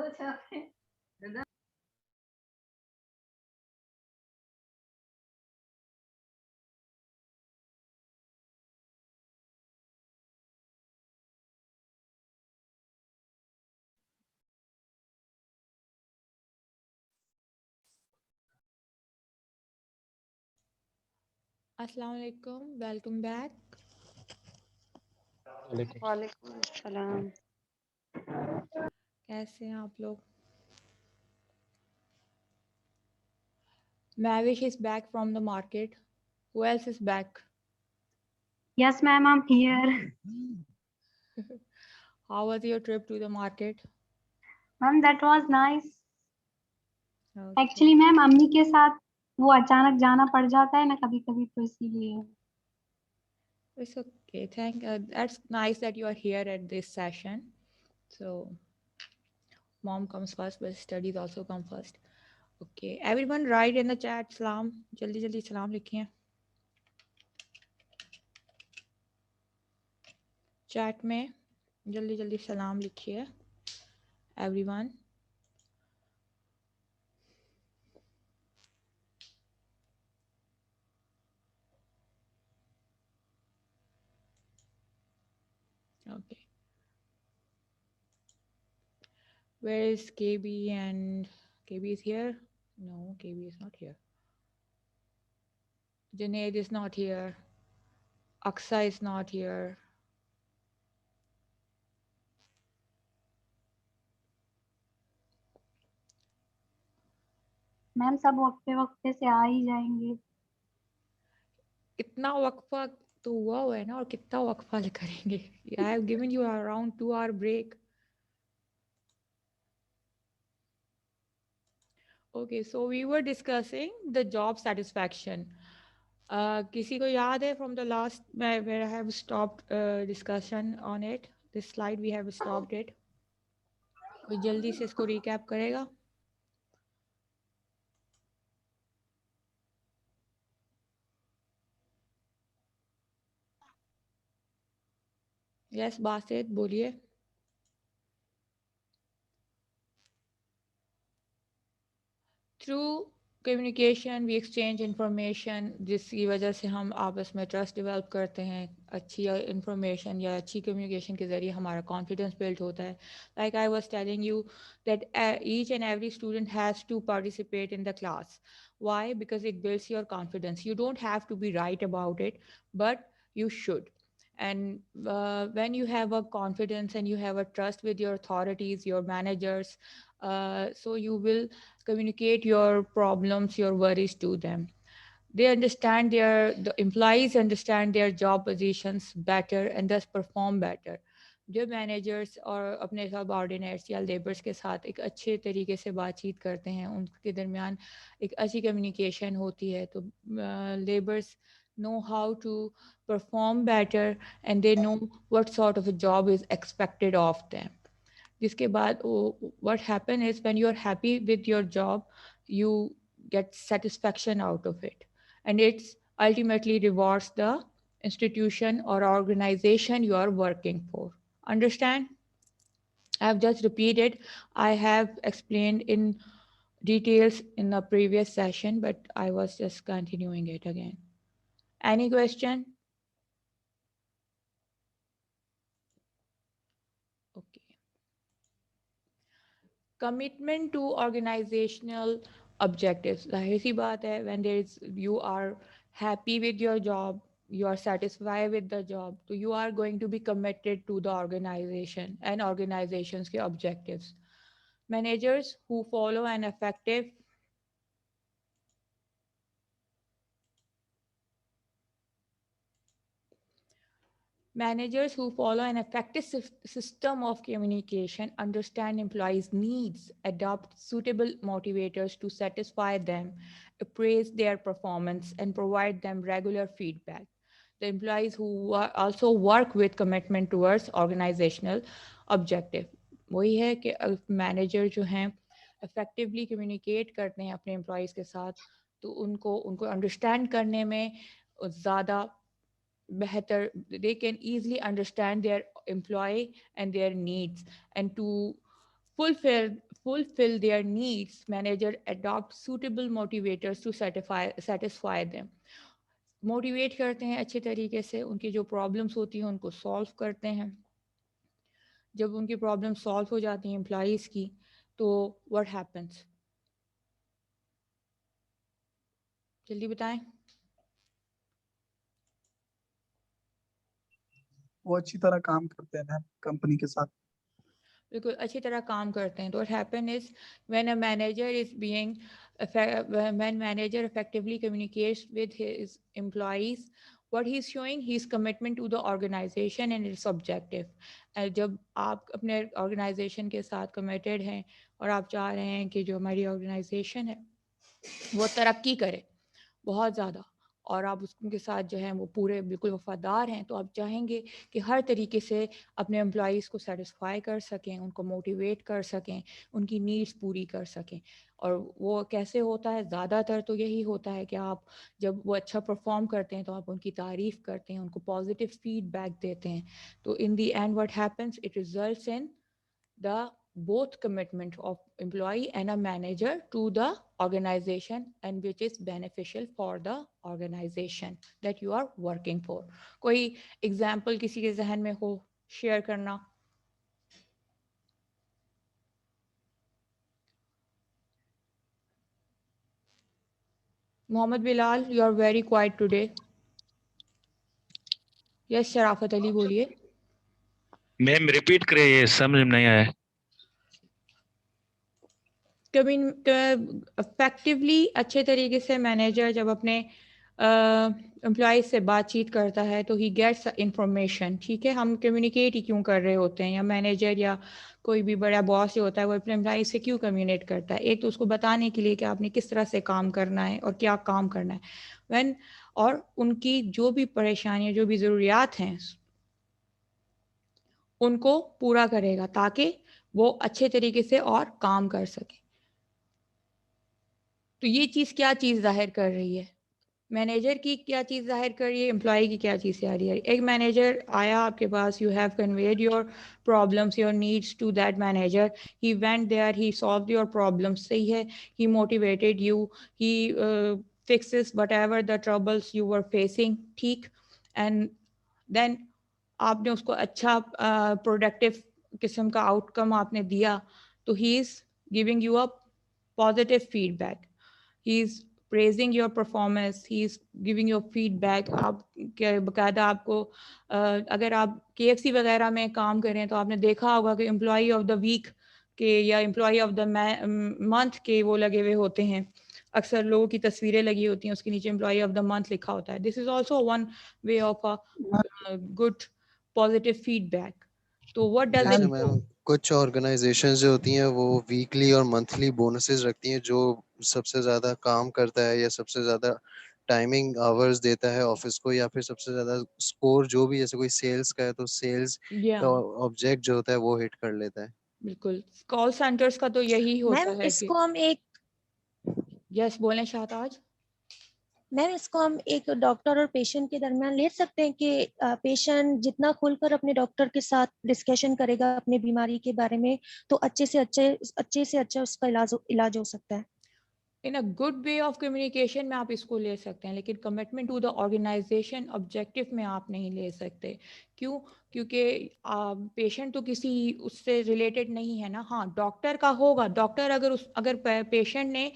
अस्सलाम वालेकुम, welcome back. वालेकुम अस्सलाम। कैसे हैं आप लोग? Mavish is back from the market. Who else is back? Yes, ma'am, I'm here. How was your trip to the market? Ma'am, that was nice. Okay. Actually, ma'am अम्मी के साथ वो अचानक जाना पड़ जाता है ना कभी कभी, तो इसीलिए। It's okay. That's nice that you are here at this session. So, mom comes first, but studies also come first. Okay. Everyone write in the chat salam. जल्दी जल्दी सलाम लिखिए. Chat में जल्दी जल्दी सलाम लिखिए. Everyone. Okay. Where is KB and KB is here? No, KB is not here. Junaid is not here. Aksa is not here. Ma'am सब वक्फे वक्फे से आ ही जाएंगे। इतना वक्फा तो हुआ है ना, और कितना वक्फा करेंगे? I have given you around 2 hour break. Okay, so we were discussing the job satisfaction. किसी को याद है from the last where I have stopped discussion on it? This slide we have stopped it. कोई जल्दी से इसको recap करेगा? Yes, Basit बोलिए. Through communication we exchange information, जिसकी वजह से हम आपस में ट्रस्ट डेवलप करते हैं. अच्छी इंफॉर्मेशन या अच्छी कम्युनिकेशन के ज़रिए हमारा कॉन्फिडेंस बिल्ड होता है. Like I was telling you that each and every student has to participate in the class. Why? Because it builds your confidence. You don't have to be right about it, but you should. And when you have a confidence and you have a trust with your authorities, your managers, so you will communicate your problems, your worries to them. They understand the employees understand their job positions better and thus perform better. जो managers और अपने subordinates या labours के साथ एक अच्छे तरीके से बातचीत करते हैं, उनके दरमियान एक अच्छी कम्युनिकेशन होती है, तो labours know how to perform better and they know what sort of a job is expected of them. जिसके बाद what happen is when you are happy with your job, you get satisfaction out of it, and it's ultimately rewards the institution or organization you are working for. Understand? I have just repeated. I have explained in details in the previous session, but I was just continuing it again. Any question? Okay. Commitment to organizational objectives. जाहिर सी बात है, when there is you are happy with your job, you are satisfied with the job, so you are going to be committed to the organization and organizations के objectives. Managers who follow an effective Managers who follow an effective system of communication understand employees' needs, adopt suitable motivators to satisfy them, appraise their performance, and provide them regular feedback. The employees who also work with commitment towards organizational objective. वही है कि manager जो हैं effectively communicate करते हैं अपने employees के साथ, तो उनको उनको understand करने में ज़्यादा better, they can easily understand their employee and their needs, and to fulfill fulfill their needs, manager adopt suitable motivators to satisfy them. Motivate करते हैं अच्छे तरीके से, उनकी जो प्रॉब्लम्स होती हैं उनको सॉल्व करते हैं. जब उनकी प्रॉब्लम सॉल्व हो जाती हैं एम्प्लॉइज़ की, तो व्हाट हैपेंस, जल्दी बताएं. वो अच्छी तरह काम करते हैं मैम कंपनी के साथ. बिल्कुल अच्छी तरह काम करते हैं. तो what happen is when a manager is being when manager effectively communicates with his employees, what he's showing his commitment to the organization and its objective. जब आप अपने organization के साथ committed हैं और आप चाह रहे हैं कि जो हमारी organization है वो तरक्की करे बहुत ज़्यादा, और आप उसके साथ जो है वो पूरे बिल्कुल वफादार हैं, तो आप चाहेंगे कि हर तरीके से अपने एम्प्लॉइज़ को सेटिस्फाई कर सकें, उनको मोटिवेट कर सकें, उनकी नीड्स पूरी कर सकें. और वो कैसे होता है, ज़्यादातर तो यही होता है कि आप जब वो अच्छा परफॉर्म करते हैं तो आप उनकी तारीफ़ करते हैं, उनको पॉजिटिव फीडबैक देते हैं. तो in the end what happens, it results in the both commitment of employee and a manager to the organization, and which is beneficial for the organization that you are working for. कोई example किसी के जहन में हो share करना. Mohammad Bilal, you are very quiet today. Yes, शराफत अली बोलिए. Ma'am repeat करिए, ये समझ में नहीं आया. कभी इफेक्टिवली अच्छे तरीके से मैनेजर जब अपने एम्प्लॉय से बातचीत करता है तो ही गेट्स इंफॉर्मेशन. ठीक है, हम कम्युनिकेट ही क्यों कर रहे होते हैं, या मैनेजर या कोई भी बड़ा बॉस जो होता है वो अपने एम्प्लॉय से क्यों कम्युनिकेट करता है, एक तो उसको बताने के लिए कि आपने किस तरह से काम करना है और क्या काम करना है. व्हेन और उनकी जो भी परेशानियां, जो भी ज़रूरियात हैं उनको पूरा करेगा ताकि वो अच्छे तरीके से और काम कर सके. तो ये चीज़ क्या चीज़ ज़ाहिर कर रही है, मैनेजर की क्या चीज़ ज़ाहिर कर रही है, एम्प्लॉय की क्या चीज़ से आ रही है. एक मैनेजर आया आपके पास, you have conveyed your problems, your needs to that manager, he went there, he solved your problems. सही है, he motivated you, he fixes whatever the troubles you were facing. ठीक, एंड देन आपने उसको अच्छा productive किस्म का outcome आपने दिया, तो he is giving you a positive feedback. he is praising your performance, he is giving you feedback. आप बाकायदा आपको अगर आप KFC वगैरह में काम करें तो आपने देखा होगा कि एम्प्लॉई ऑफ द वीक के या एम्प्लॉई ऑफ द मंथ के वो लगे हुए होते हैं, अक्सर लोगों की तस्वीरें लगी होती हैं, उसके नीचे एम्प्लॉई ऑफ द मंथ लिखा होता है. This is also one way of a good positive feedback. तो व्हाट डज जैसे इट मैम कुछ ऑर्गेनाइजेशंस जो होती हैं वो वीकली और मंथली बोनसेस रखती हैं, जो सबसे ज्यादा काम करता है या सबसे ज्यादा टाइमिंग आवर्स देता है ऑफिस को, या फिर सबसे ज्यादा स्कोर जो भी, जैसे कोई सेल्स का है तो सेल्स या ऑब्जेक्ट जो होता है वो हिट कर लेता है. बिल्कुल, कॉल सेंटर्स का तो यही होता मैम है कि इसको हम एक यस बोलें शाहताज. मैम इसको हम एक डॉक्टर और पेशेंट के दरमियान ले सकते हैं कि पेशेंट जितना खुलकर अपने डॉक्टर के साथ डिस्कशन करेगा अपनी बीमारी के बारे में, तो अच्छे से अच्छा उसका इलाज हो सकता है. In a good way of communication में आप इसको ले सकते हैं, लेकिन commitment to the organization objective में आप नहीं ले सकते. क्यों? क्योंकि पेशेंट तो किसी उससे रिलेटेड नहीं है ना. हाँ, डॉक्टर का होगा. डॉक्टर अगर पेशेंट ने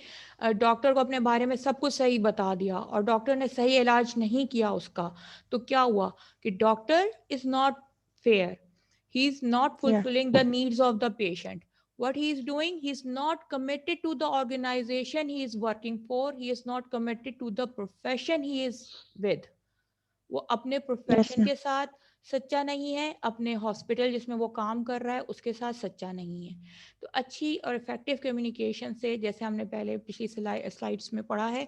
डॉक्टर को अपने बारे में सब कुछ सही बता दिया और डॉक्टर ने सही इलाज नहीं किया उसका, तो क्या हुआ कि doctor is not fair, he is not Yeah. fulfilling the needs of the patient. What he is doing, he is not committed to the organization he is working for, he is not committed to the profession he is with. वो अपने Yes, profession ma'am. के साथ सच्चा नहीं है, अपने hospital जिसमें वो काम कर रहा है उसके साथ सच्चा नहीं है. तो अच्छी और इफेक्टिव कम्युनिकेशन से, जैसे हमने पहले पिछली स्लाइड्स में पढ़ा है,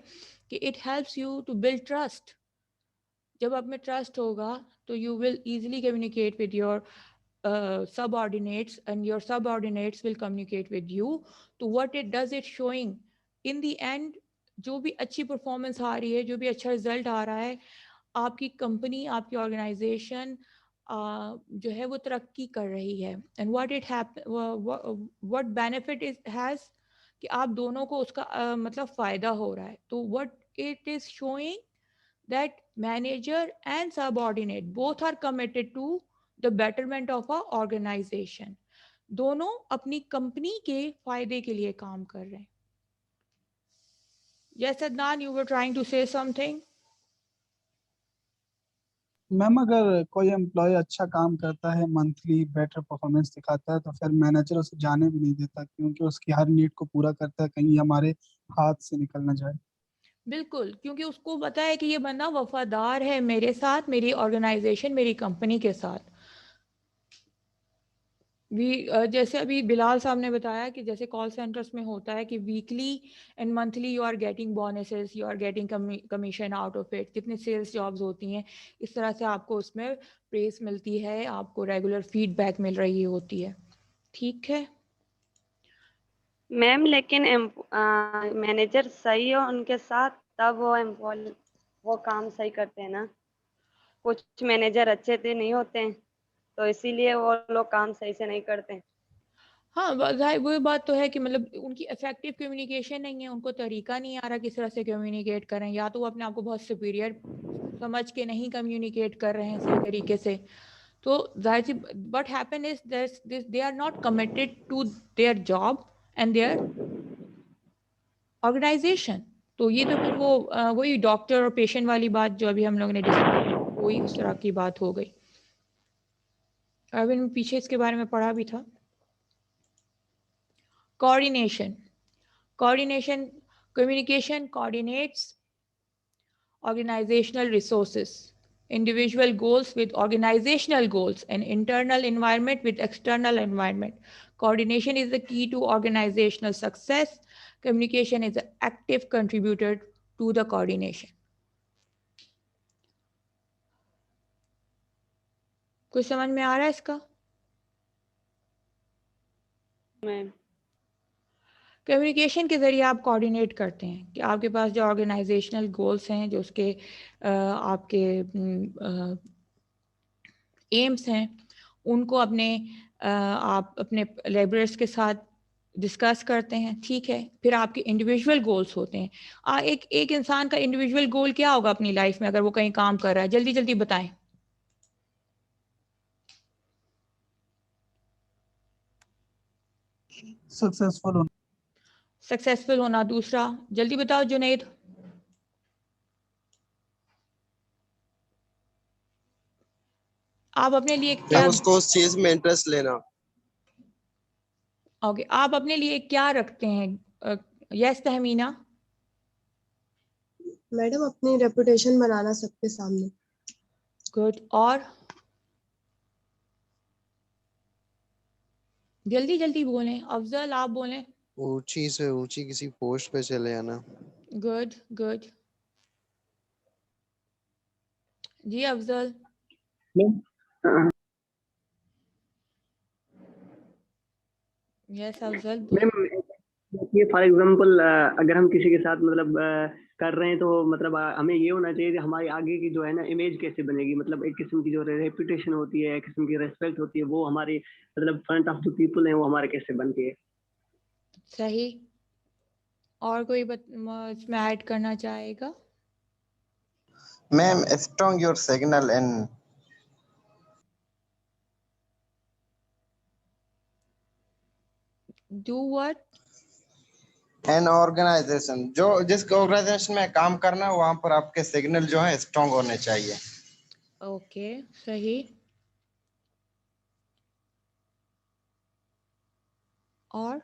कि it helps you to build trust. जब आप में ट्रस्ट होगा तो you will easily communicate with your subordinates, and your subordinates will communicate with you. तो what it does, it showing in the end, जो भी अच्छी परफॉर्मेंस आ रही है, जो भी अच्छा रिजल्ट आ रहा है, आपकी कंपनी, आपकी ऑर्गेनाइजेशन जो है वो तरक्की कर रही है, and what benefit is has कि आप दोनों को उसका मतलब फ़ायदा हो रहा है। तो what it is showing that manager and subordinate both are committed to the betterment of a organization. दोनों अपनी कंपनी के फायदे के लिए काम कर रहे हैं। Yes, Adnan, you were trying to say something. Ma'am अगर कोई एम्प्लॉय अच्छा काम करता है, मंथली बेटर परफॉर्मेंस दिखाता है, तो फिर मैनेजर उसे जाने भी नहीं देता, क्योंकि उसकी हर नीड को पूरा करता है, कहीं हमारे हाथ से निकल ना जाए। बिल्कुल, क्योंकि उसको पता है कि ये बंदा वफादार है मेरे साथ, मेरी ऑर्गेनाइजेशन, मेरी कंपनी के साथ। जैसे अभी बिलाल साहब ने बताया कि जैसे कॉल सेंटर्स में होता है कि weekly and monthly you are getting bonuses, you are getting commission out of it, कितने सेल्स जॉब्स होती हैं, इस तरह से आपको उसमें प्रेस मिलती है, आपको रेगुलर फीडबैक मिल रही होती है। ठीक है मैम, लेकिन मैनेजर सही हो उनके साथ तब वो एम्प्लॉय वो काम सही करते हैं ना। कुछ मैनेजर अच्छे से नहीं होते हैं, तो इसीलिए वो लोग काम सही से नहीं करते हैं। हाँ, वो बात तो है कि मतलब उनकी इफेक्टिव कम्युनिकेशन नहीं है, उनको तरीका नहीं आ रहा किस तरह से कम्युनिकेट करें, या तो वो अपने आप को बहुत सुपीरियर समझ के नहीं कम्युनिकेट कर रहे हैं सही तरीके से। तो जाहिर सी what happen is they are not committed to their job and their organization. तो ये तो फिर वो वही डॉक्टर और पेशेंट वाली बात जो अभी हम लोगों ने डिस्कस की, वही उस तरह की बात हो गई। अभी पीछे इसके बारे में पढ़ा भी था। Coordination, communication coordinates organizational resources, individual goals with organizational goals, and internal environment with external environment. Coordination is the key to organizational success. Communication is an active contributor to the coordination. कुछ समझ में आ रहा है इसका? Ma'am, communication के ज़रिए आप coordinate करते हैं कि आपके पास जो ऑर्गेनाइजेशनल गोल्स हैं, जो उसके आपके एम्स हैं, उनको आप अपने लेबरर्स के साथ डिस्कस करते हैं। ठीक है, फिर आपके इंडिविजुअल गोल्स होते हैं। एक इंसान का इंडिविजुअल गोल क्या होगा अपनी लाइफ में अगर वो कहीं काम कर रहा है? जल्दी जल्दी बताएं। सक्सेसफुल होना। दूसरा जल्दी बताओ जुनैद। आप अपने लिए क्या उसको उस चीज में इंटरेस्ट लेना। ओके, आप अपने लिए क्या रखते हैं? यस तहमीना। मैडम, अपनी रेपुटेशन बनाना सबके सामने। गुड। और जल्दी जल्दी बोलें। अफजल आप बोलें। ऊंची से ऊंची किसी पोस्ट पे चले आना। Good good. जी अफजल। यस अफजल। मैम, ये फॉर एग्जांपल अगर हम किसी के साथ मतलब कर रहे हैं, तो मतलब हमें ये होना चाहिए कि हमारी आगे की जो है ना इमेज कैसे बनेगी, मतलब एक किस्म की जो रेपुटेशन होती है, एक किस्म की रेस्पेक्ट होती है, वो हमारी मतलब फ्रंट ऑफ द पीपल है, वो हमारे कैसे बनती है। सही। और कोई इसमें ऐड करना चाहेगा? Ma'am, strong your signal in do what? An organization. जो जिस ऑर्गेनाइजेशन में काम करना है वहां पर आपके सिग्नल जो है स्ट्रॉन्ग होने चाहिए। ओके, सही। और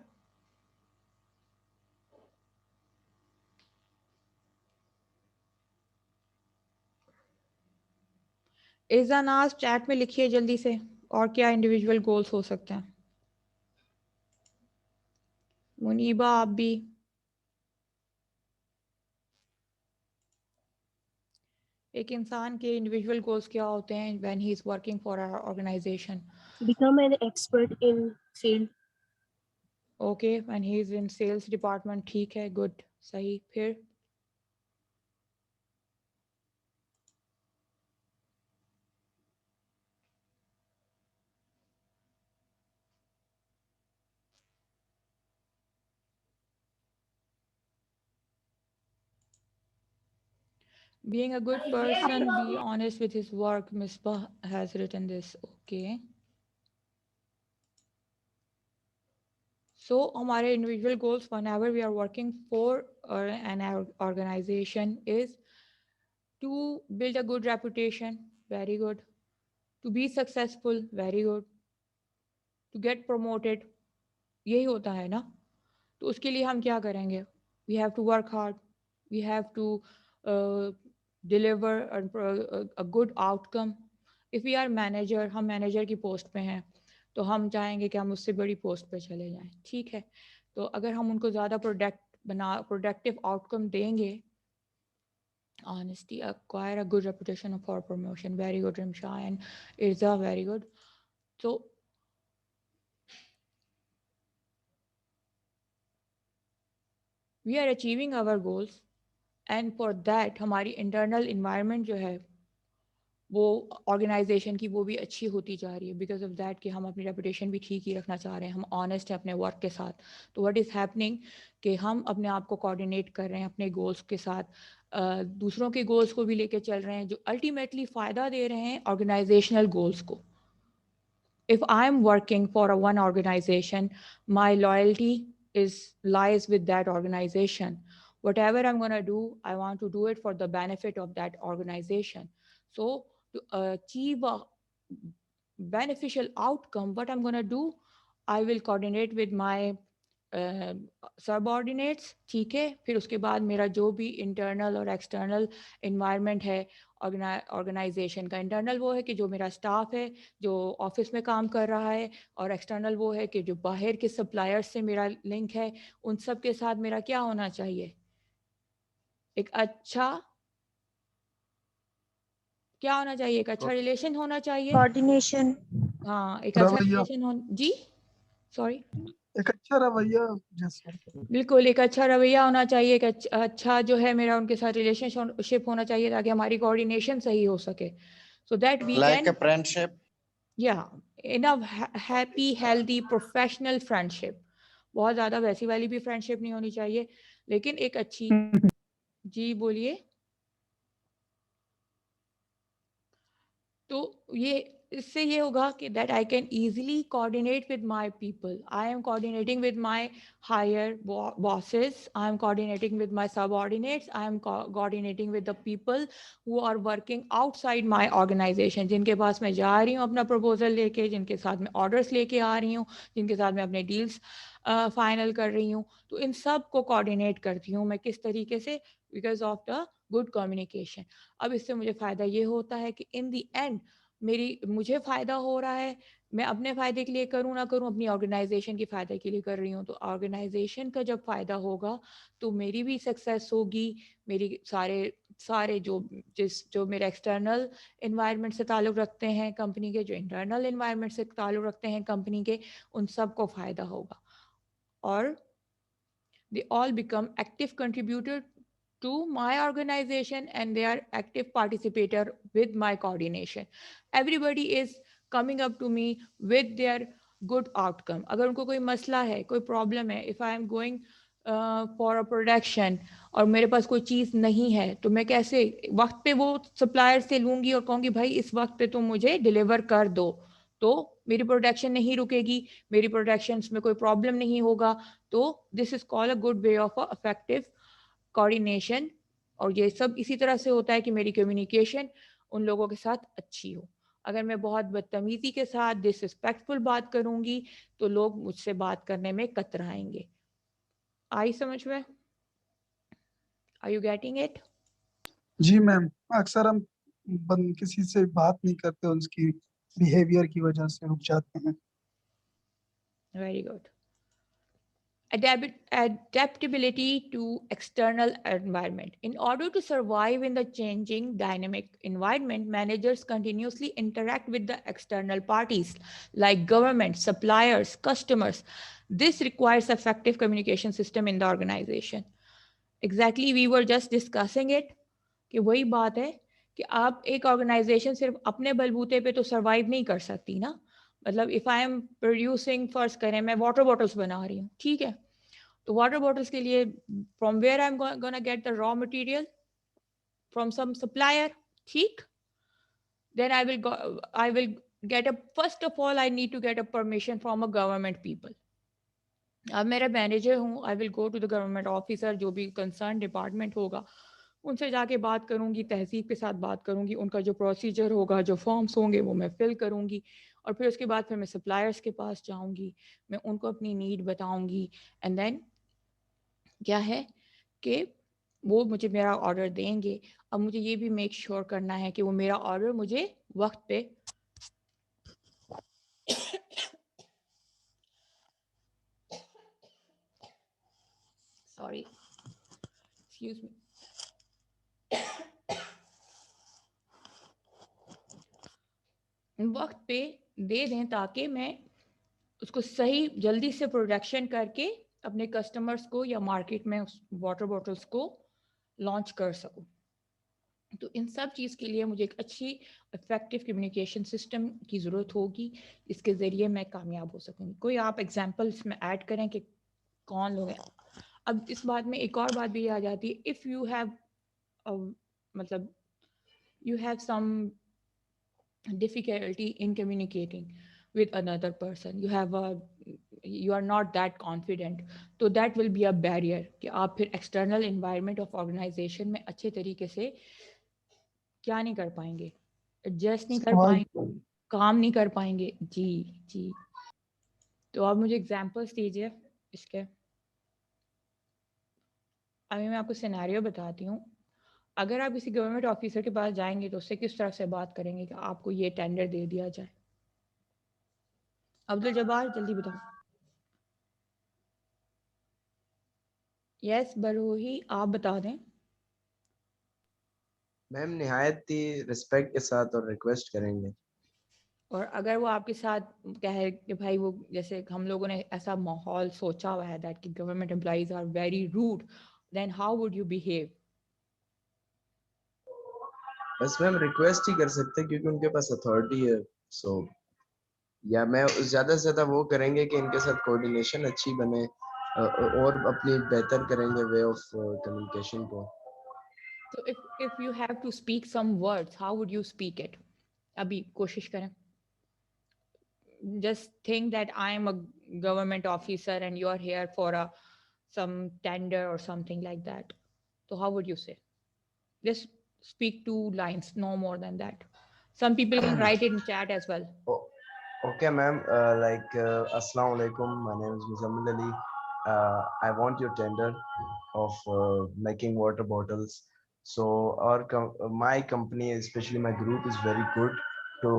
इज़ानाज चैट में लिखिए जल्दी से, और क्या इंडिविजुअल गोल्स हो सकते हैं। मुनीबा आप भी। एक इंसान के इंडिविजुअल गोल्स क्या होते हैं when he is working for our organization? Become an expert in field. Okay, when he is in sales department. ठीक है, गुड, सही। फिर Being a good person, be honest with his work. Misbah has written this. Okay. So हमारे individual goals whenever we are working for an organization is to build a good reputation, very good. To be successful, very good. To get promoted, यही होता है ना. तो उसके लिए हम क्या करेंगे? We have to work hard. We have to deliver a good outcome. If we are manager, हम manager की पोस्ट पे हैं, तो हम चाहेंगे कि हम उससे बड़ी पोस्ट पे चले जाएं. ठीक है. तो अगर हम उनको ज़्यादा प्रोडक्टिव आउटकम देंगे, honesty, acquire a good reputation for promotion. Very good, Rimsha, and Irza, very good. So we are achieving our goals, and for that हमारी internal environment जो है वो ऑर्गेनाइजेशन की वो भी अच्छी होती जा रही है, बिकॉज ऑफ दैट कि हम अपनी रेपुटेशन भी ठीक ही रखना चाह रहे हैं, हम ऑनेस्ट हैं अपने वर्क के साथ. तो व्हाट इज़ हैपनिंग कि हम अपने आप को कोऑर्डिनेट कर रहे हैं अपने गोल्स के साथ, दूसरों के गोल्स को भी लेके चल रहे हैं जो अल्टीमेटली फ़ायदा दे रहे हैं ऑर्गेनाइजेशनल गोल्स को. If I'm working for a one organization, my loyalty lies with that organization. Whatever I'm going to do, I want to do it for the benefit of that organization. So to achieve a beneficial outcome, what I'm going to do, I will coordinate with my subordinates. ठीक है. फिर उसके बाद मेरा जो भी internal और external environment है ऑर्गेनाइजेशन का, इंटरनल वो है कि जो मेरा स्टाफ है जो ऑफिस में काम कर रहा है, और एक्सटर्नल वो है कि जो बाहर के सप्लायर्स से मेरा लिंक है, उन सब के साथ मेरा क्या होना चाहिए? एक अच्छा क्या होना चाहिए? एक अच्छा रिलेशन होना चाहिए, कोऑर्डिनेशन. हाँ, एक अच्छा रवैया, रिलेशन हो. जी सॉरी, एक अच्छा रवैया जैसा. बिल्कुल एक अच्छा रवैया होना चाहिए, एक अच्छा जो है मेरा उनके साथ रिलेशनशिप होना चाहिए ताकि हमारी कोऑर्डिनेशन सही हो सके, so that we Like can, a friendship. या in a happy healthy professional friendship. बहुत ज़्यादा वैसी वाली भी फ्रेंडशिप नहीं होनी चाहिए, लेकिन एक अच्छी. जी बोलिए. तो ये इससे ये होगा कि that I can easily coordinate with my people. I am coordinating with my higher bosses, I am coordinating with my subordinates, I am coordinating with the people who are working outside my organization, जिनके पास मैं जा रही हूँ अपना proposal लेके, जिनके साथ मैं ऑर्डर्स लेके आ रही हूँ, जिनके साथ मैं अपने डील्स फाइनल कर रही हूँ. तो इन सब को कोऑर्डिनेट करती हूँ मैं किस तरीके से? Because of the good communication. अब इससे मुझे फ़ायदा ये होता है कि इन द एंड मुझे फ़ायदा हो रहा है, मैं अपने फ़ायदे के लिए करूँ ना करूँ, अपनी ऑर्गेनाइजेशन के फ़ायदे के लिए कर रही हूँ. तो ऑर्गेनाइजेशन का जब फ़ायदा होगा तो मेरी भी सक्सेस होगी, मेरी सारे जो मेरे एक्सटर्नल इन्वायरमेंट से ताल्लुक़ रखते हैं कंपनी के, जो इंटरनल इन्वायरमेंट से ताल्लुक़ रखते हैं कंपनी के, उन सब को फ़ायदा होगा. और they all become active contributor to my organization, and they are active participator with my coordination. Everybody is coming up to me with their good outcome. अगर उनको कोई मसला है, कोई प्रॉब्लम है, if I am going for a production और मेरे पास कोई चीज़ नहीं है, तो मैं कैसे वक्त पे वो सप्लायर से लूँगी और कहूँगी भाई इस वक्त पे तुम मुझे डिलीवर कर दो, तो मेरी प्रोडक्शन नहीं रुकेगी, मेरी प्रोडक्शन में कोई प्रॉब्लम नहीं होगा. तो this is called a good way of effective coordination. और ये सब इसी तरह से होता है कि मेरी कम्युनिकेशन उन लोगों के साथ अच्छी हो. अगर मैं बहुत बदतमीजी के साथ डिसरिस्पेक्टफुल बात करूंगी तो लोग मुझसे बात करने में कतराएंगे. आई समझ में? Are you getting it? जी मैम, अक्सर हम किसी से बात नहीं करते, उसकी बिहेवियर की वजह से रुक जाते हैं. Very good. Adaptability to external environment. In order to survive in the changing dynamic environment, managers continuously interact with the external parties like government, suppliers, customers. This requires effective communication system in the organization. Exactly, we were just discussing it कि वही बात है कि आप एक organisation सिर्फ अपने बलबूते पे तो सर्वाइव नहीं कर सकती ना. मतलब if I am producing, first करें मैं वाटर बॉटल्स बना रही हूँ, ठीक है, तो वाटर बॉटल्स के लिए from where I am gonna get the raw material, from some supplier, ठीक? Then I will get a, first of all I need to get a permission from a government people. अब मेरा manager हूँ, I will go to the government officer, जो भी concern department होगा उनसे जाके बात करूँगी, तहसीब के साथ बात करूँगी, उनका जो प्रोसीजर होगा, जो फॉर्म्स होंगे वो मैं फिल करूँगी, और फिर उसके बाद फिर मैं सप्लायर्स के पास जाऊँगी, मैं उनको अपनी नीड बताऊँगी, एंड देन क्या है कि वो मुझे मेरा ऑर्डर देंगे। अब मुझे ये भी मेक श्योर करना है कि वो मेरा ऑर्डर मुझे वक्त पे सॉरी एक्सक्यूज मी वक्त पे दे दें, ताकि मैं उसको सही जल्दी से प्रोडक्शन करके अपने कस्टमर्स को या मार्केट में उस वाटर बॉटल्स को लॉन्च कर सकूं। तो इन सब चीज़ के लिए मुझे एक अच्छी इफेक्टिव कम्युनिकेशन सिस्टम की ज़रूरत होगी, इसके ज़रिए मैं कामयाब हो सकूंगी। कोई आप एग्जांपल्स में ऐड करें कि कौन लोग हैं। अब इस बात में एक और बात भी आ जाती है, इफ़ यू हैव मतलब you have some difficulty in communicating with another person, you are not that confident, so that will be a barrier कि आप फिर external environment of organization में अच्छे तरीके से क्या नहीं कर पाएंगे, adjust नहीं कर पाएंगे, काम नहीं कर पाएंगे। जी जी, तो आप मुझे एग्जांपल्स दीजिए इसके। अभी मैं आपको सिनेरियो बताती हूँ। अगर आप किसी गवर्नमेंट ऑफिसर के पास जाएंगे तो उससे किस तरह से बात करेंगे कि आपको ये टेंडर दे दिया जाए? अब्दुल जब्बार जल्दी बताओ। यस बरोही, आप बता दें। मैम निहायत ही रिस्पेक्ट के साथ और रिक्वेस्ट करेंगे। और अगर वो आपके साथ कहे कि भाई वो, जैसे हम लोगों ने ऐसा माहौल सोचा हुआ है दैट कि government employees are very rude, then how would you behave? बस मैम रिक्वेस्ट ही कर सकते हैं क्योंकि उनके पास अथॉरिटी है। सो या मैं ज़्यादा से ज़्यादा वो करेंगे कि इनके साथ कोऑर्डिनेशन अच्छी बने और अपनी बेहतर करेंगे वे ऑफ कम्युनिकेशन को। तो if you have to speak some words, how would you speak it? अभी कोशिश करें। Just think that I am a government officer and you are here for some tender or something like that. So how would you say? Just speak 2 lines, no more than that. Some people can write it in chat as well. Okay, ma'am. Assalamu alaikum. My name is Muzammil Ali. I want your tender of making water bottles. So my company, especially my group, is very good to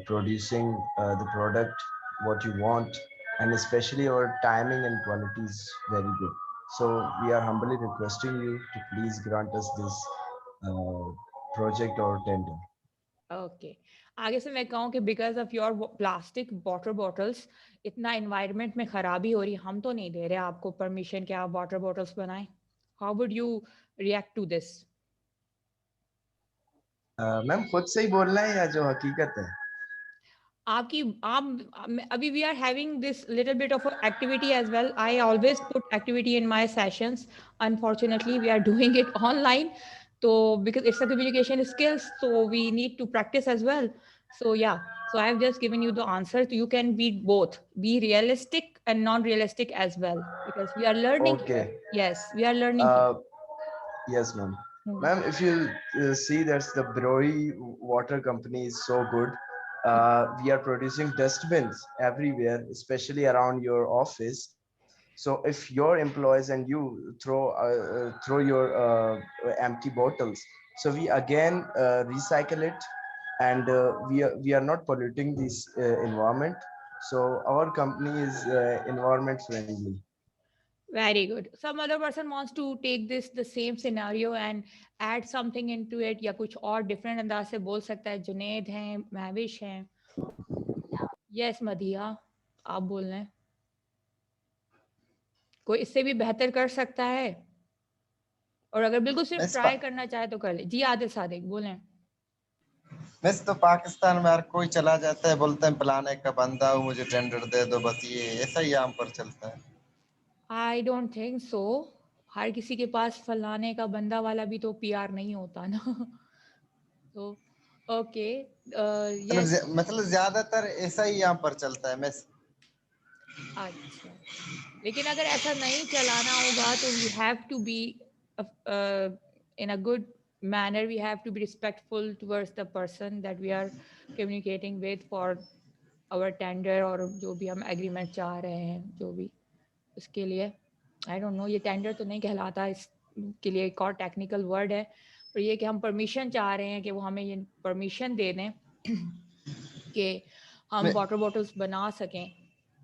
producing the product what you want, and especially our timing and quality is very good. So we are humbly requesting you to please grant us this project or tender. Okay आगे से मैं कहूँ कि because of your plastic water bottles इतना environment में खराबी हो रही, हम तो नहीं दे रहे आपको परमिशन कि आप वाटर बॉटल्स बनाएं। How would you react to this? Ma'am खुद से ही बोलना है या जो हकीकत है? अभी we are having this little bit of activity as well. I always put activity in my sessions, unfortunately we are doing it online, so because it's a communication skills, so we need to practice as well. So yeah, so I have just given you the answer. So you can be both, be realistic and non-realistic as well, because we are learning. Okay. Yes, we are learning. Yes ma'am. Ma'am, if you see, that's the Broi water company is so good. We are producing dustbins everywhere, especially around your office. So if your employees and you throw your empty bottles, so we again recycle it, and we are not polluting this environment. So our company is environment friendly. Very good. Some other person wants to take this the same scenario and add something into it, या कुछ और different अंदाज से बोल सकता है। जुनेद हैं, महविश हैं। Yes मधिया, आप बोल रहे हैं। कोई इससे भी बेहतर कर सकता है, और अगर बिल्कुल सिर्फ ट्राई करना चाहे तो कर ले। जी आदिल सादिक बोलें। वैसे तो पाकिस्तान में हर कोई चला जाता है, बोलते हैं फलाने का बंदा हूँ, मुझे टेंडर दे दो, बस ये ऐसा ही आम पर चलता है। I don't think so. हर किसी के पास फलाने का बंदा वाला भी तो पीआर नहीं होता ना। तो ओके, यस। मतलब ज्यादातर ऐसा ही यहाँ पर चलता है मिस। अच्छा, लेकिन अगर ऐसा नहीं चलाना होगा तो we have to be in a good manner, we have to be respectful towards the person that we are communicating with for our tender, और जो भी हम एग्रीमेंट चाह रहे हैं जो भी उसके लिए। आई डोंट नो, ये टेंडर तो नहीं कहलाता, इसके लिए एक और टेक्निकल वर्ड है, और ये कि हम परमिशन चाह रहे हैं कि वो हमें ये परमिशन दे दें कि हम वाटर बॉटल्स बना सकें।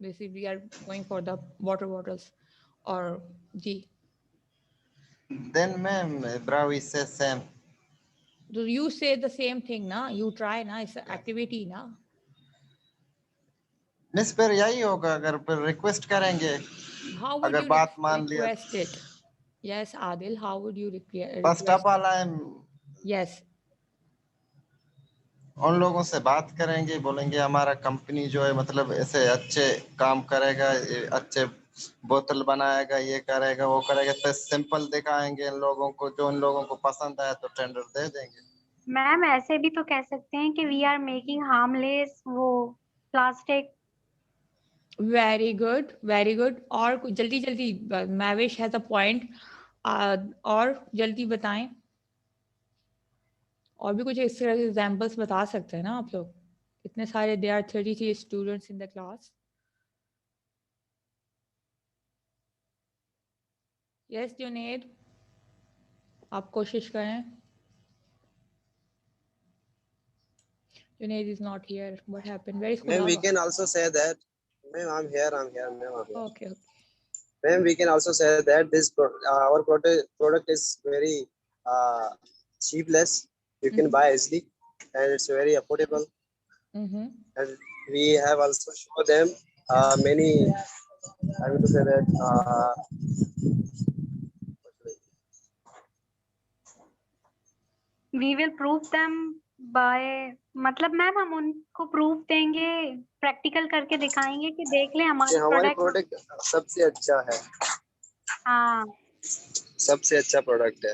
Basically we are going for the water bottles. और जी, then ma'am Bravi says same. तो you say the same thing ना, you try ना, it's activity ना। मिस फिर यही होगा अगर फिर रिक्वेस्ट करेंगे, How would अगर you बात मान लिया। request it? Yes, Adil, how would you first request of it? All I Yes, उन लोगों से बात करेंगे, बोलेंगे हमारा कंपनी जो है मतलब ऐसे अच्छे काम करेगा, अच्छे बोतल बनाएगा, ये करेगा वो करेगा, तो सिंपल दिखाएंगे इन लोगों को, जो इन लोगों को पसंद आए तो टेंडर दे देंगे। मैम ऐसे भी तो कह सकते हैं कि वी आर मेकिंग हार्मलेस वो plastic. very good, very good। और कुछ जल्दी जल्दी, मैविश हैज अ पॉइंट, और जल्दी बताएं। और भी कुछ इस तरह के एग्जांपल्स बता सकते हैं ना आप लोग, इतने सारे, they are 33 students in the class. Yes Junaid, आप कोशिश करें। Junaid is not here. What happened? Where is Ma'am, we Khulaba? can also say that, ma'am, I'm here, ma'am, I'm here. Okay, okay. Ma'am, we can also say that our product is very cheapless. You can buy easily, and it's very affordable. Mm-hmm. And we have also shown them many. I want to say that. We will prove them by, मतलब ma'am हम उनको proof देंगे, practical करके दिखाएंगे कि देख ले हमारे प्रोडक्ट सबसे अच्छा है। हाँ, सबसे अच्छा प्रोडक्ट है।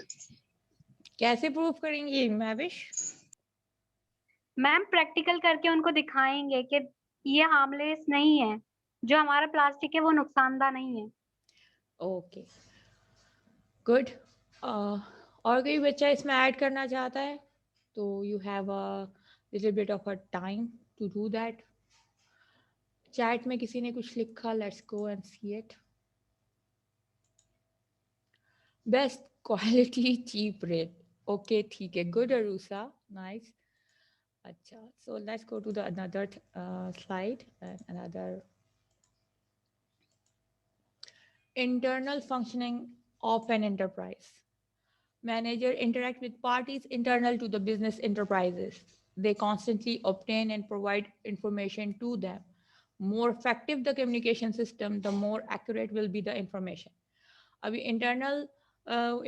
कैसे प्रूव करेंगे मैविश? मैम प्रैक्टिकल करके उनको दिखाएंगे कि ये हार्मलेस नहीं है, जो हमारा प्लास्टिक है वो नुकसानदार नहीं है। Okay, good. और कोई बच्चा इसमें ऐड करना चाहता है तो you have a little bit of a time to do that. Chat में किसी ने कुछ लिखा, let's go and see it. Best quality cheap rate, okay ठीक है, गुड अरूसा, नाइस। अच्छा, so let's go to the another slide and another internal functioning of an enterprise. Manager interact with parties internal to the business enterprises. They constantly obtain and provide information to them. More effective the communication system, the more accurate will be the information. अभी internal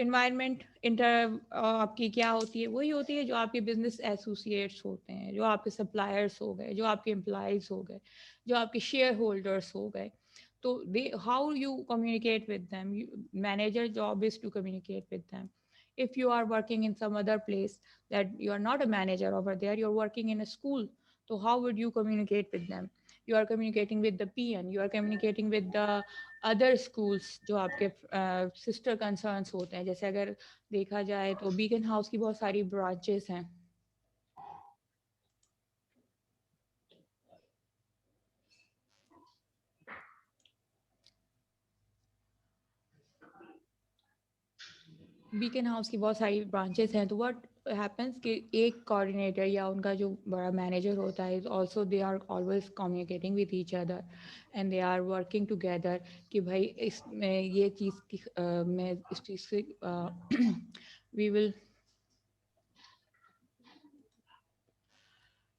environment आपकी क्या होती है? वही होती है जो आपके business associates होते हैं, जो आपके suppliers हो गए, जो आपके employees हो गए, जो आपके shareholders हो गए। तो how you communicate with them? Manager job is to communicate with them. If you are working in some other place that you are not a manager over there, you're working in a school, so how would you communicate with them? You are communicating with the PN, you are communicating with the other schools जो आपके sister concerns होते हैं। जैसे अगर देखा जाए तो beacon house की बहुत सारी branches हैं। बीकन हाउस की बहुत सारी ब्रांचेस हैं, तो व्हाट हैपेंस कि एक कोऑर्डिनेटर या उनका जो बड़ा मैनेजर होता है, also they are always communicating with each other and they are working together कि भाई इसमें ये चीज़ की मैं इस चीज़ से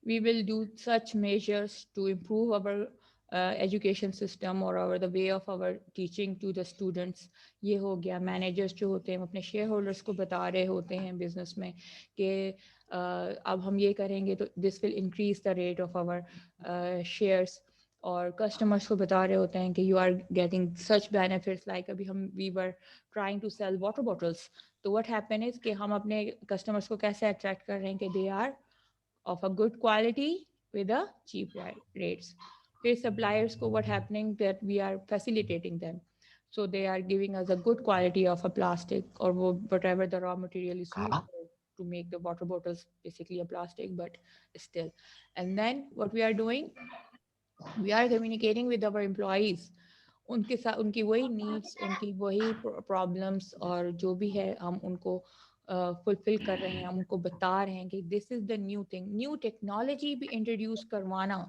we will do such measures to improve our education system or the way of our teaching to the students। ये हो गया। मैनेजर्स जो होते हैं अपने शेयर होल्डर्स को बता रहे होते हैं बिजनेस में कि अब हम ये करेंगे तो this will increase the rate of our shares, और कस्टमर्स को बता रहे होते हैं कि you are getting such benefits, like अभी हम we were trying to sell water bottles, तो व्हाट हैपन इज कि हम अपने कस्टमर्स को कैसे अट्रैक्ट कर रहे हैं कि they are of a good quality with a cheap rates. फिर सप्लायर्स को what happening that we are facilitating them, so they are giving us a good quality of a plastic or whatever the raw material is used for to make the water bottles, basically a plastic, but still. And then what we are doing, we are communicating with our employees. उनके साथ उनकी वही needs, उनकी वही problems और जो भी है हम उनको फुलफिल कर रहे हैं. हम उनको बता रहे हैं कि this is the new thing. New technology भी इंट्रोड्यूस करवाना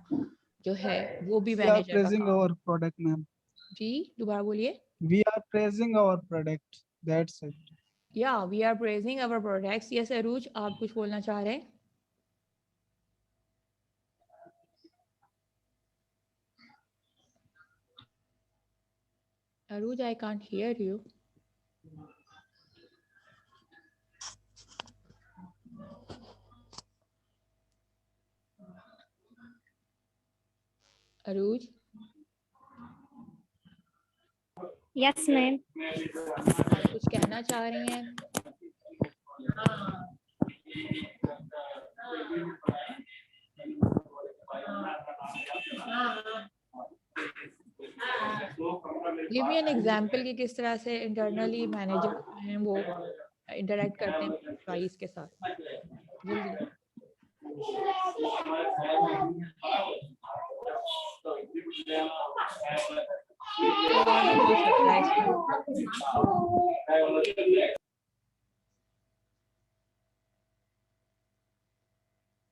जो है वो भी We are मैनेजर का praising काम. our product, ma'am. जी दोबारा बोलिए. We are praising our product. That's it. Yeah, we are praising our products. Yes, Aruj, आप कुछ बोलना चाह रहे हैं? Aruj, I can't hear you. Aruj? Yes, ma'am. आप कुछ कहना चाह रही हैं? Give me an example कि किस तरह से इंटरनली मैनेजर हैं वो इंटरेक्ट करते हैं एम्प्लॉइज के साथ. जल्दी.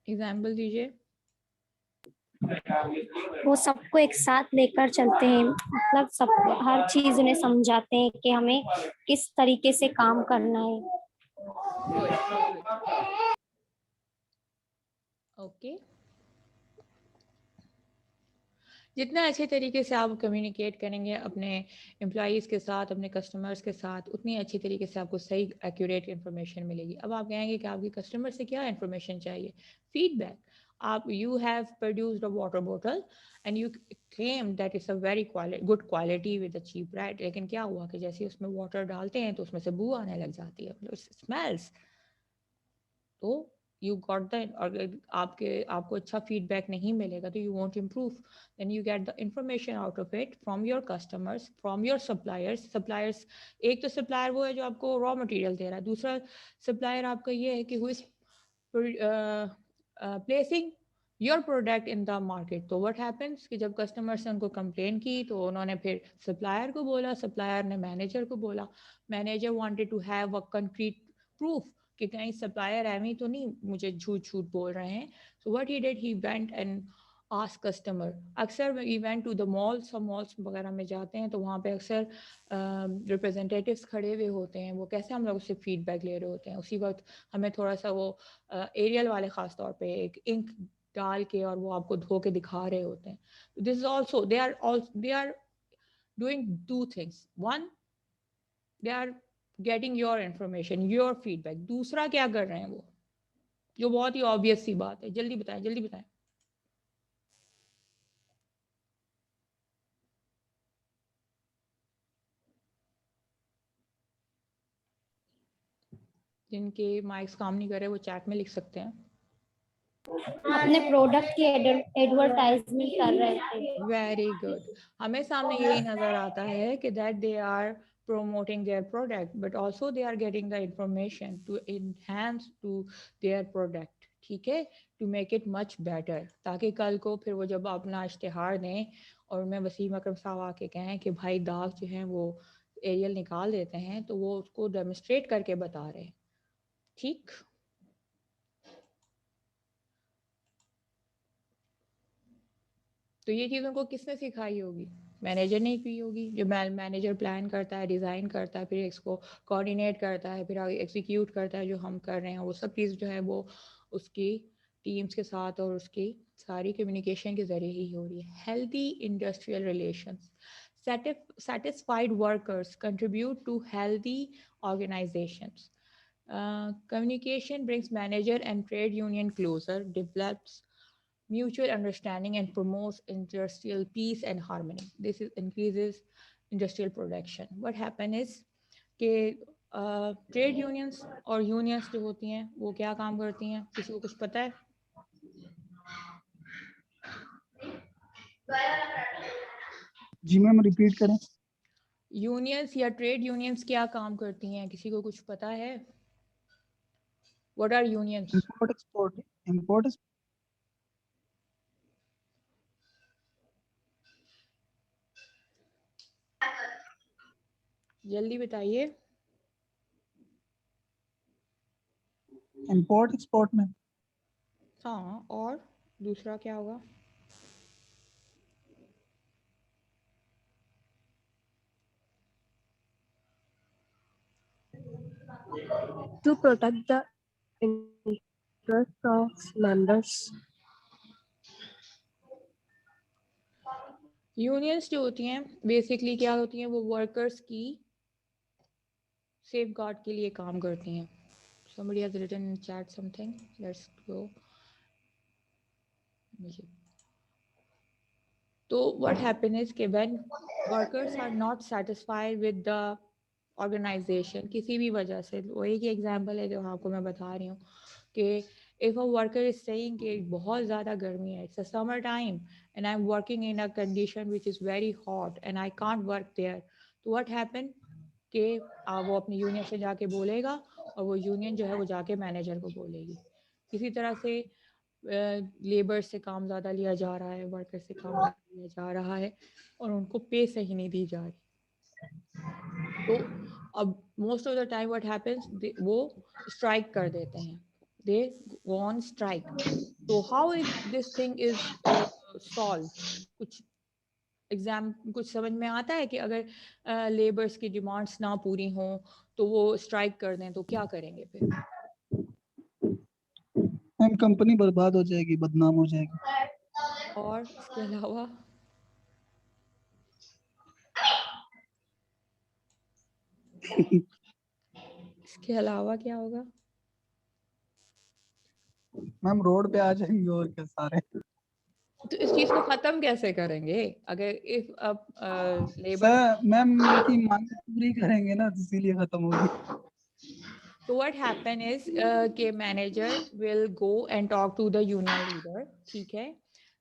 एग्जाम्पल दीजिए. वो सबको एक साथ लेकर चलते हैं, मतलब सब हर चीज उन्हें समझाते हैं कि हमें किस तरीके से काम करना है. ओके. जितना अच्छे तरीके से आप कम्युनिकेट करेंगे अपने एम्प्लॉयज़ के साथ, अपने कस्टमर्स के साथ, उतनी अच्छी तरीके से आपको सही एक्यूरेट इन्फॉर्मेशन मिलेगी. अब आप कहेंगे कि आपके कस्टमर से क्या इन्फॉर्मेशन चाहिए? फीडबैक. आप you have produced a water bottle and you claim that is a very good quality with a cheap rate, लेकिन क्या हुआ कि जैसे उसमें वाटर डालते हैं तो उसमें से बू आने लग जाती है, स्मेल्स. तो you got the, और आपको अच्छा फीडबैक नहीं मिलेगा तो you won't improve. Then you get the information out of it from your customers, from your suppliers. एक तो सप्लायर वो है जो आपको रॉ मटेरियल दे रहा है, दूसरा सप्लायर आपका ये है कि who is placing your product in the market. तो what happens कि जब कस्टमर्स ने उनको कंप्लेन की तो उन्होंने फिर सप्लायर को बोला, सप्लायर ने मैनेजर को बोला, manager wanted to have a concrete proof कि कहीं सप्लायर एमी तो नहीं मुझे झूठ झूठ बोल रहे हैं. So what he did, he went and ask customer. अक्सर we went to the malls, हम मॉल्स वगैरह में जाते हैं तो वहाँ पे अक्सर रिप्रेजेंटेटिव्स खड़े हुए होते हैं. वो कैसे हम लोग उससे फीडबैक ले रहे होते हैं, उसी वक्त हमें थोड़ा सा वो एरियल वाले ख़ास तौर पे एक इंक डाल के और वो आपको धो के दिखा रहे होते हैं. This is also they are doing two things. One, they are getting your information, your feedback. दूसरा क्या कर रहे हैं वो, जो बहुत ही ऑब्वियस सी बात है. जल्दी बताएं, जल्दी बताएं. जिनके माइक्स काम नहीं कर रहे वो चैट में लिख सकते हैं. अपने प्रोडक्ट की एडवर्टाइजमेंट कर रहे थे. Very good. हमें सामने यही नजर आता है कि that they are promoting their product, but also they are getting the information to enhance to their product. ठीक है, to make it much better, ताकि कल को फिर वो जब अपना इश्तिहार दें और मैं वसीम अकरम साहब आके कहें कि भाई दाग जो है वो एरियल निकाल देते हैं, तो वो उसको डेमोस्ट्रेट करके बता रहे हैं. ठीक. तो ये चीज़ उनको किसने सिखाई होगी? मैनेजर ने की होगी. जो मैनेजर प्लान करता है, डिज़ाइन करता है, फिर इसको कोऑर्डिनेट करता है, फिर आगे एग्जीक्यूट करता है जो हम कर रहे हैं, वो सब चीज़ जो है वो उसकी टीम्स के साथ और उसकी सारी कम्युनिकेशन के ज़रिए ही हो रही है. Healthy industrial relations. Satisfied workers contribute to healthy organizations. Communication brings manager and trade union closer, develops mutual understanding and promotes industrial peace and harmony. This is increases industrial production. What happen is कि trade unions और unions जो होती हैं वो क्या काम करती हैं, किसी को कुछ पता है? जी मैम रिपीट करें। यूनियंस या ट्रेड यूनियंस क्या काम करती हैं, किसी को कुछ पता है? What are unions? Import export जल्दी बताइए। इंपोर्ट एक्सपोर्ट में। हाँ, और दूसरा क्या होगा? To protect the interests of members. Unions जो होती हैं बेसिकली क्या होती हैं, वो वर्कर्स की सेफ गार्ड के लिए काम करती हैं। Somebody has written in chat something. Let's go. So what happens is कि when workers are not satisfied with the organization किसी भी वजह से, वो एक ही एग्जाम्पल है जो आपको मैं बता रही हूँ कि if a worker is saying कि बहुत ज़्यादा गर्मी है, it's a summer time and I'm working in a condition which is very hot and I can't work there, तो what happen कि वो अपनी यूनियन से जाके बोलेगा और वो यूनियन जो है वो जाके मैनेजर को बोलेगी। किसी तरह से लेबर से काम ज़्यादा लिया जा रहा है, वर्कर से काम ज़्यादा लिया जा रहा है और उनको पे सही नहीं दी जा रही। तो अब most of the time what happens, वो स्ट्राइक कर देते हैं, दे गो ऑन स्ट्राइक। तो how is this thing is solve? कुछ समझ में आता है कि अगर लेबर्स की डिमांड्स ना पूरी हों तो वो स्ट्राइक कर दें तो क्या करेंगे फिर? मैम कंपनी बर्बाद हो जाएगी, बदनाम हो जाएगी। और इसके अलावा इसके अलावा क्या होगा? मैम रोड पे आ जाएंगे और क्या सारे। तो इस चीज को खत्म कैसे करेंगे? अगर इफ अब सर मैम की मांग पूरी करेंगे ना, इसीलिए खत्म होगी। So what happen is कि manager will go and talk to the union leader, ठीक है?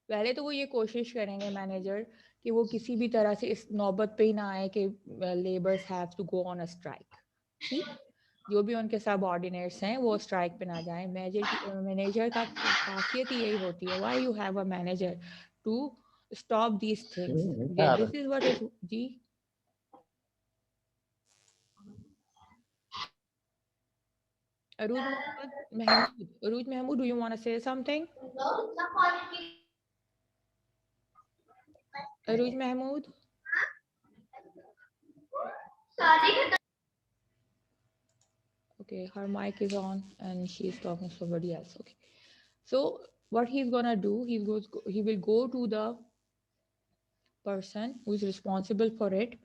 पहले तो वो ये कोशिश करेंगे मैनेजर कि वो किसी भी तरह से इस नौबत पे ही ना आए कि labours have to go on a strike. ठीक, जो भी उनके सबऑर्डिनेट्स हैं वो स्ट्राइक पे ना जाएं। मैनेजर का खासियत ही यही होती है, why you have a manager to stop these things. This is what is जी। Aruj Mahmood, do you want to say something? Aruj Mahmood? Okay, her mic is on and she's talking to somebody else. Okay. So what he's gonna do, he will go to the person who is responsible for it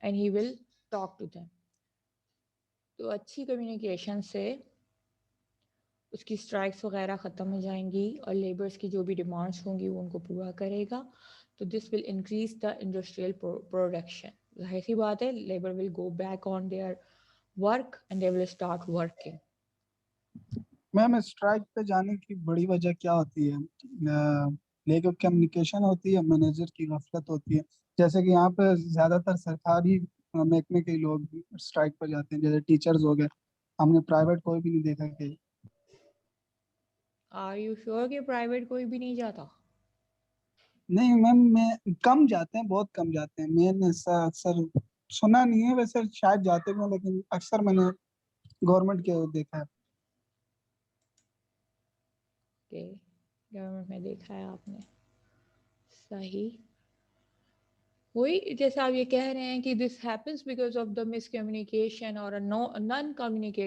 and he will talk to them. तो अच्छी communication से उसकी strikes वगैरह ख़त्म हो जाएंगी और labours की जो भी डिमांड्स होंगी वो उनको पूरा करेगा। तो this will increase the industrial production. जाहिर सी बात है, labour will go back on their work and they will start working. Ma'am strike पे जाने की बड़ी वजह क्या होती है? लेबर कम्युनिकेशन होती है, मैनेजर की गफलत होती है। जैसे कि यहाँ पे ज्यादातर सरकारी महकमे के लोग स्ट्राइक पर जाते हैं, जैसे टीचर्स हो गए। हमने प्राइवेट कोई भी नहीं देखा कि। आर यू श्योर कि प्राइवेट कोई भी नहीं जाता? नहीं मैम, मैं कम जाते हैं, बहुत कम जाते हैं। मैंने अक्सर सुना नहीं है, वैसे शायद जाते भी हैं, लेकिन अक्सर मैंने गवर्नमेंट के देखा है। गवर्नमेंट में देखा है आपने, सही। वही जैसे आप ये कह रहे हैं कि this happens because of the miscommunication और नॉन कम्युनिकेशन